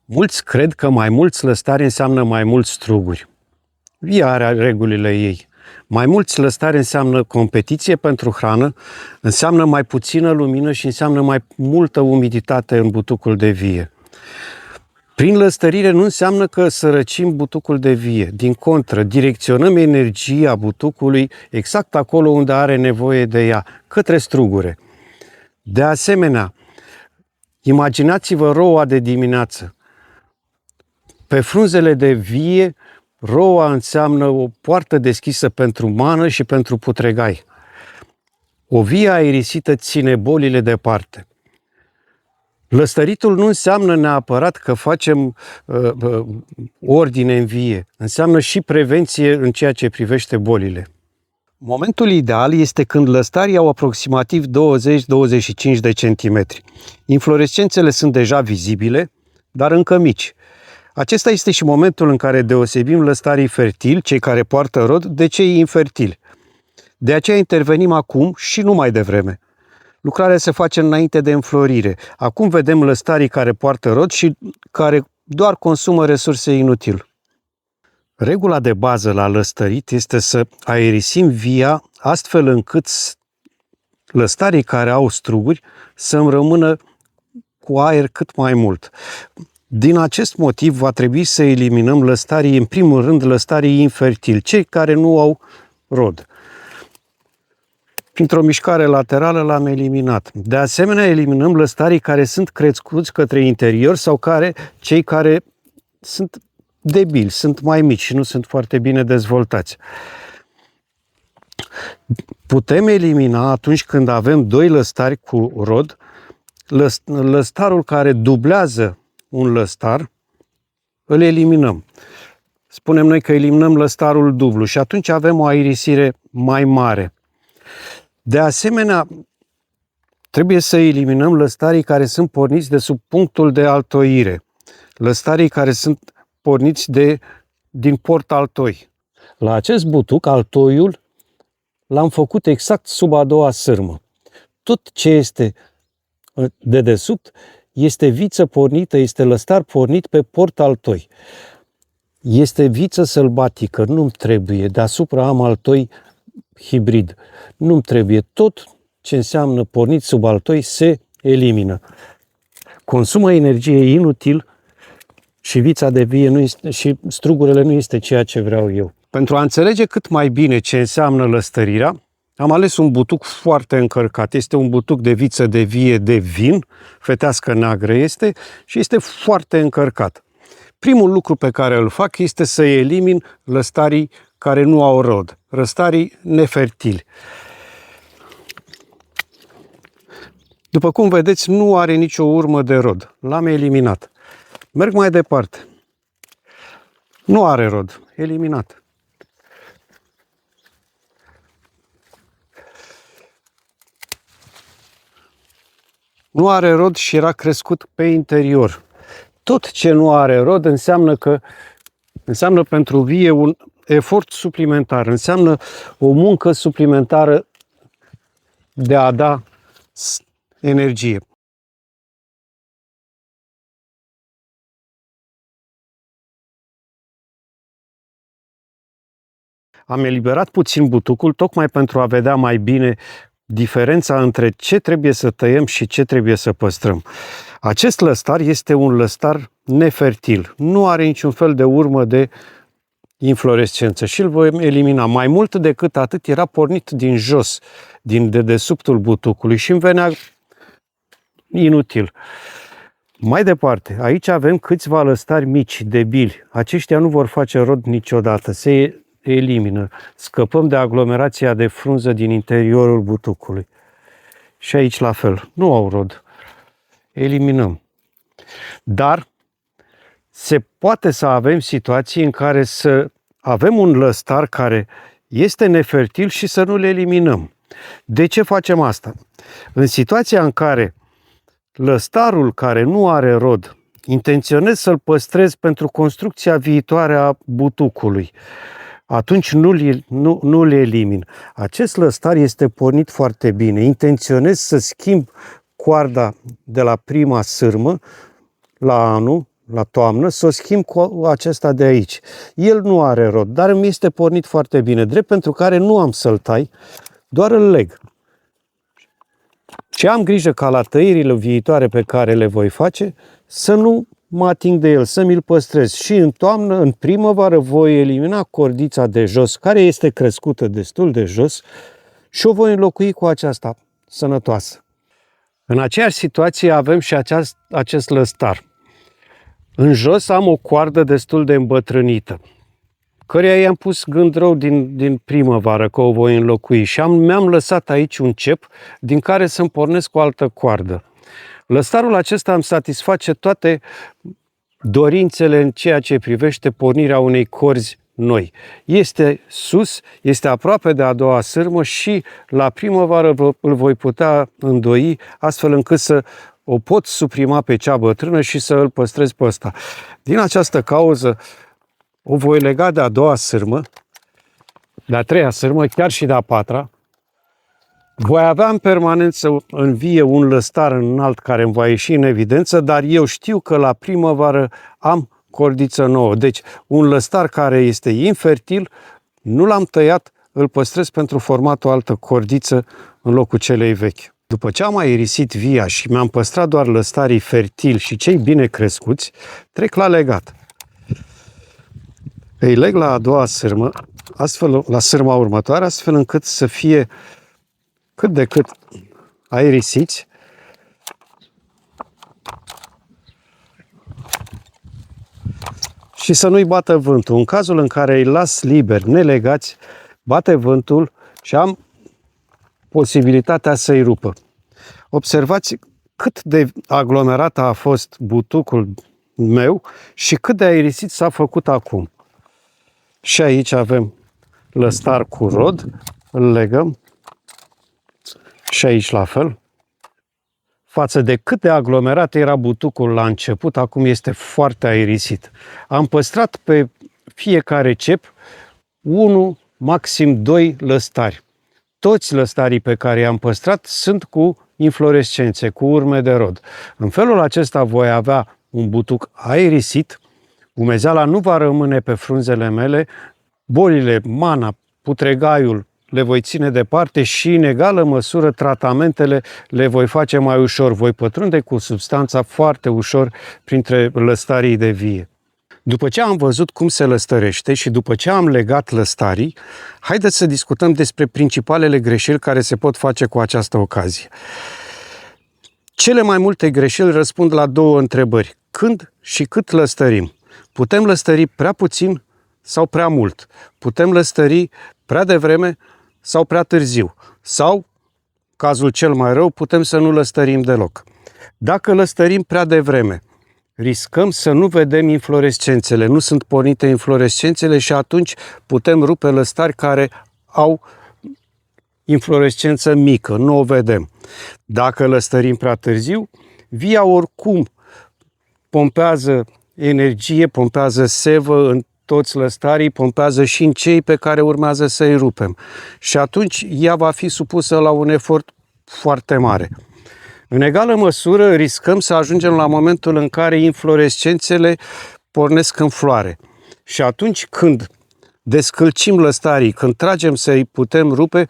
Mulți cred că mai mulți lăstari înseamnă mai mulți struguri. Via are regulile ei. Mai mulți lăstari înseamnă competiție pentru hrană, înseamnă mai puțină lumină și înseamnă mai multă umiditate în butucul de vie. Prin lăstărire nu înseamnă că sărăcim butucul de vie. Din contră, direcționăm energia butucului exact acolo unde are nevoie de ea, către strugure. De asemenea, imaginați-vă roa de dimineață. Pe frunzele de vie, roa înseamnă o poartă deschisă pentru mană și pentru putregai. O vie aerisită ține bolile departe. Lăstăritul nu înseamnă neapărat că facem ordine în vie. Înseamnă și prevenție în ceea ce privește bolile. Momentul ideal este când lăstarii au aproximativ 20-25 de centimetri. Inflorescențele sunt deja vizibile, dar încă mici. Acesta este și momentul în care deosebim lăstarii fertili, cei care poartă rod, de cei infertili. De aceea intervenim acum și nu mai devreme. Lucrarea se face înainte de înflorire. Acum vedem lăstarii care poartă rod și care doar consumă resurse inutil. Regula de bază la lăstărit este să aerisim via astfel încât lăstarii care au struguri să-mi rămână cu aer cât mai mult. Din acest motiv va trebui să eliminăm lăstarii, în primul rând lăstarii infertili, cei care nu au rod. Printr-o mișcare laterală l-am eliminat. De asemenea, eliminăm lăstarii care sunt crescuți către interior sau cei care sunt debili, sunt mai mici și nu sunt foarte bine dezvoltați. Putem elimina atunci când avem doi lăstari cu rod, lăstarul care dublează un lăstar, îl eliminăm. Spunem noi că eliminăm lăstarul dublu și atunci avem o aerisire mai mare. De asemenea, trebuie să eliminăm lăstarii care sunt porniți de sub punctul de altoire, lăstarii care sunt porniți din port altoi. La acest butuc, altoiul, l-am făcut exact sub a doua sârmă. Tot ce este de desubt este viță pornită, este lăstar pornit pe port altoi. Este viță sălbatică, nu-mi trebuie. Deasupra am altoi hibrid. Nu-mi trebuie. Tot ce înseamnă pornit sub altoi se elimină. Consumă energie inutil și vița de vie nu este, și strugurele nu este ceea ce vreau eu. Pentru a înțelege cât mai bine ce înseamnă lăstărirea, am ales un butuc foarte încărcat. Este un butuc de viță de vie de vin, fetească neagră este, și este foarte încărcat. Primul lucru pe care îl fac este să elimin lăstarii care nu au rod, lăstarii nefertili. După cum vedeți, nu are nicio urmă de rod. L-am eliminat. Merg mai departe. Nu are rod. Eliminat. Nu are rod și era crescut pe interior. Tot ce nu are rod înseamnă pentru vie un efort suplimentar, înseamnă o muncă suplimentară de a da energie. Am eliberat puțin butucul tocmai pentru a vedea mai bine diferența între ce trebuie să tăiem și ce trebuie să păstrăm. Acest lăstar este un lăstar nefertil. Nu are niciun fel de urmă de inflorescență și îl voi elimina. Mai mult decât atât, era pornit din jos, din dedesubtul butucului și îmi venea inutil. Mai departe, aici avem câțiva lăstari mici, debili. Aceștia nu vor face rod niciodată. Se elimină. Scăpăm de aglomerația de frunză din interiorul butucului. Și aici la fel. Nu au rod. Eliminăm. Dar se poate să avem situații în care să avem un lăstar care este nefertil și să nu le eliminăm. De ce facem asta? În situația în care lăstarul care nu are rod, intenționez să-l păstrez pentru construcția viitoare a butucului, atunci nu le elimin. Acest lăstar este pornit foarte bine. Intenționez să schimb coarda de la prima sârmă la anul, la toamnă, să o schimb cu acesta de aici. El nu are rod, dar mi este pornit foarte bine, drept pentru care nu am să-l tai, doar îl leg. Și am grijă ca la tăierile viitoare pe care le voi face, să nu mă ating de el, să mi-l păstrez. Și în toamnă, în primăvară, voi elimina cordița de jos, care este crescută destul de jos, și o voi înlocui cu aceasta sănătoasă. În aceeași situație avem și acest lăstar. În jos am o coardă destul de îmbătrânită, căreia i-am pus gând rău din primăvară că o voi înlocui și mi-am lăsat aici un cep din care să-mi pornesc o altă coardă. Lăstarul acesta îmi satisface toate dorințele în ceea ce privește pornirea unei corzi noi. Este sus, este aproape de a doua sârmă și la primăvară îl voi putea îndoi astfel încât să o pot suprima pe cea bătrână și să îl păstrez pe ăsta. Din această cauză o voi lega de a doua sârmă, de a treia sârmă, chiar și de a patra. Voi avea în permanență în vie un lăstar înalt care îmi va ieși în evidență, dar eu știu că la primăvară am cordiță nouă. Deci un lăstar care este infertil, nu l-am tăiat, îl păstrez pentru format o altă cordiță în locul celei vechi. După ce am aerisit via și mi-am păstrat doar lăstarii fertili și cei bine crescuți, trec la legat. Îi leg la a doua sârmă, astfel, la sârma următoare, astfel încât să fie cât de cât aerisiți. Și să nu-i bată vântul. În cazul în care îi las liberi, nelegați, bate vântul și am posibilitatea să-i rupă. Observați cât de aglomerat a fost butucul meu și cât de aerisit s-a făcut acum. Și aici avem lăstar cu rod, îl legăm și aici la fel. Față de cât de aglomerat era butucul la început, acum este foarte aerisit. Am păstrat pe fiecare cep 1, maxim 2 lăstari. Toți lăstarii pe care i-am păstrat sunt cu inflorescențe, cu urme de rod. În felul acesta voi avea un butuc aerisit, umezeala nu va rămâne pe frunzele mele, bolile, mana, putregaiul le voi ține departe și în egală măsură tratamentele le voi face mai ușor. Voi pătrunde cu substanța foarte ușor printre lăstarii de vie. După ce am văzut cum se lăstărește și după ce am legat lăstarii, haideți să discutăm despre principalele greșeli care se pot face cu această ocazie. Cele mai multe greșeli răspund la două întrebări. Când și cât lăstărim? Putem lăstări prea puțin sau prea mult? Putem lăstări prea devreme sau prea târziu? Sau, cazul cel mai rău, putem să nu lăstărim deloc. Dacă lăstărim prea devreme, riscăm să nu vedem inflorescențele, nu sunt pornite inflorescențele și atunci putem rupe lăstari care au inflorescență mică, nu o vedem. Dacă lăstărim prea târziu, via oricum pompează energie, pompează sevă în toți lăstarii, pompează și în cei pe care urmează să-i rupem. Și atunci ea va fi supusă la un efort foarte mare. În egală măsură riscăm să ajungem la momentul în care inflorescențele pornesc în floare. Și atunci când descălcim lăstarii, când tragem să-i putem rupe,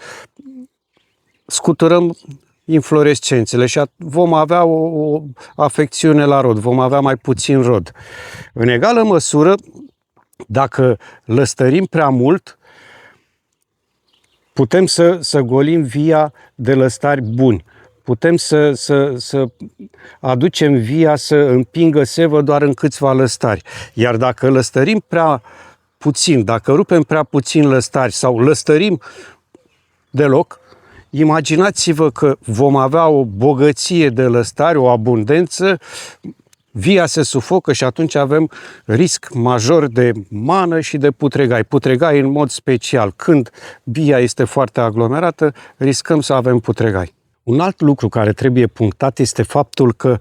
scuturăm inflorescențele și vom avea o afecțiune la rod, vom avea mai puțin rod. În egală măsură, dacă lăstărim prea mult, putem să golim via de lăstari buni. Putem să aducem via să împingă sevă doar în câțiva lăstari. Iar dacă lăstărim prea puțin, dacă rupem prea puțin lăstari sau lăstărim deloc, imaginați-vă că vom avea o bogăție de lăstari, o abundență, via se sufocă și atunci avem risc major de mană și de putregai. Putregai în mod special. Când via este foarte aglomerată, riscăm să avem putregai. Un alt lucru care trebuie punctat este faptul că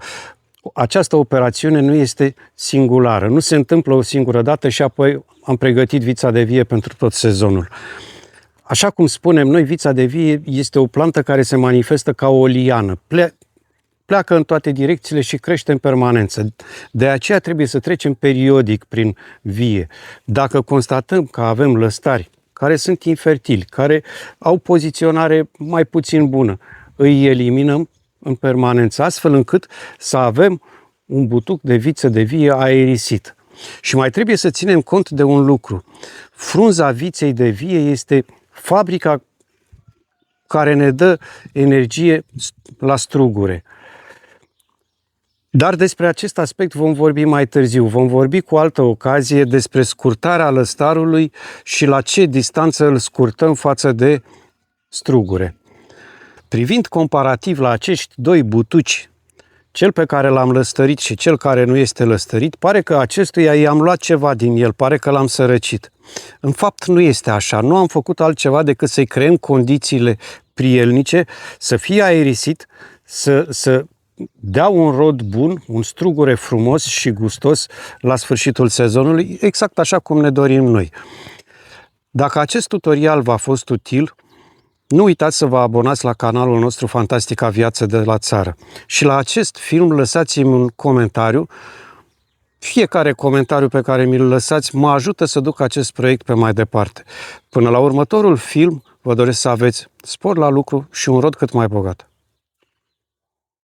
această operațiune nu este singulară. Nu se întâmplă o singură dată și apoi am pregătit vița de vie pentru tot sezonul. Așa cum spunem noi, vița de vie este o plantă care se manifestă ca o liană. pleacă în toate direcțiile și crește în permanență. De aceea trebuie să trecem periodic prin vie. Dacă constatăm că avem lăstari care sunt infertili, care au poziționare mai puțin bună, îi eliminăm în permanență, astfel încât să avem un butuc de viță de vie aerisit. Și mai trebuie să ținem cont de un lucru. Frunza viței de vie este fabrica care ne dă energie la strugure. Dar despre acest aspect vom vorbi mai târziu. Vom vorbi cu altă ocazie despre scurtarea lăstarului și la ce distanță îl scurtăm față de strugure. Privind comparativ la acești doi butuci, cel pe care l-am lăstărit și cel care nu este lăstărit, pare că acestuia i-am luat ceva din el, pare că l-am sărăcit. În fapt nu este așa, nu am făcut altceva decât să-i creăm condițiile prielnice, să fie aerisit, să dea un rod bun, un strugure frumos și gustos la sfârșitul sezonului, exact așa cum ne dorim noi. Dacă acest tutorial v-a fost util, nu uitați să vă abonați la canalul nostru Fantastica Viață de la Țară. Și la acest film lăsați-mi un comentariu. Fiecare comentariu pe care mi-l lăsați mă ajută să duc acest proiect pe mai departe. Până la următorul film, vă doresc să aveți spor la lucru și un rod cât mai bogat.